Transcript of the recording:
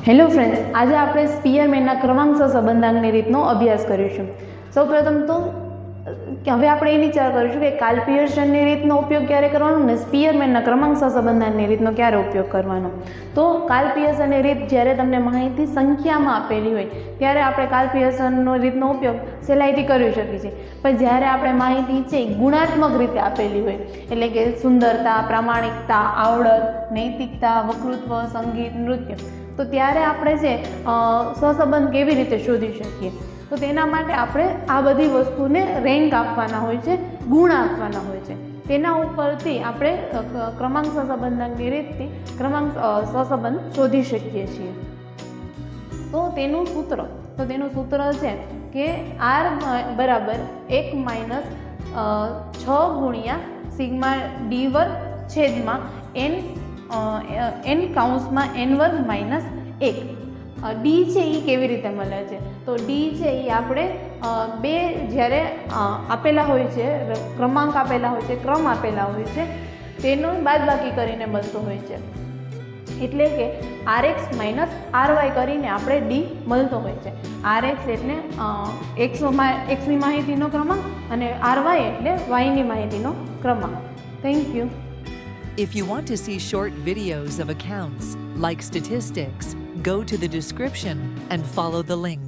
Hello friends, આજે આપણે સ્પીયરમેનના ક્રમાંક સંબંધાંકની રીતનો અભ્યાસ કરીશું. સૌપ્રથમ તો હવે આપણે એ વિચાર કરીશું કે કાર્લ પિયર્સનની રીતનો ઉપયોગ ક્યારે કરવાનો અને સ્પીયરમેનના ક્રમાંક સંબંધાંકની રીતનો ક્યારે ઉપયોગ કરવાનો. તો કાર્લ પિયર્સનની રીત જ્યારે તમને માહિતી સંખ્યામાં આપેલી હોય ત્યારે આપણે કાર્લ પિયર્સનનો રીતનો ઉપયોગ સહેલાઈથી કરી શકીએ છીએ. પણ જ્યારે આપણે માહિતી છે ગુણાત્મક રીતે આપેલી હોય, એટલે કે સુંદરતા, પ્રામાણિકતા, આવડત, નૈતિકતા, વકૃત્વ, સંગીત, નૃત્ય, તો ત્યારે આપણે છે સહસંબંધ કેવી રીતે શોધી શકીએ? તો તેના માટે આપણે આ બધી વસ્તુને રેન્ક આપવાના હોય છે, ગુણ આપવાના હોય છે. તેના ઉપરથી આપણે ક્રમાંક સહસંબંધની રીતથી ક્રમાંક સહસંબંધ શોધી શકીએ છીએ. તો તેનું સૂત્ર છે કે R બરાબર 1 માઇનસ 6 ગુણ્યા સિગ્મા ડી વર્ગ છેદમાં n કાઉન્સમાં n વર્ગ માઇનસ 1. ડી છે એ કેવી રીતે મળે છે? તો ડી છે એ આપણે બે જ્યારે આપેલા હોય છે, ક્રમાંક આપેલા હોય છે, ક્રમ આપેલા હોય છે, તેનો બાદબાકી કરીને મળતો હોય છે. એટલે કે RX માઇનસ RY કરીને આપણે ડી મળતો હોય છે. RX એટલે એક્સની માહિતીનો ક્રમાંક અને RY એટલે વાયની માહિતીનો ક્રમાંક. Thank you. If you want to see short videos of accounts, like statistics, go to the description and follow the link.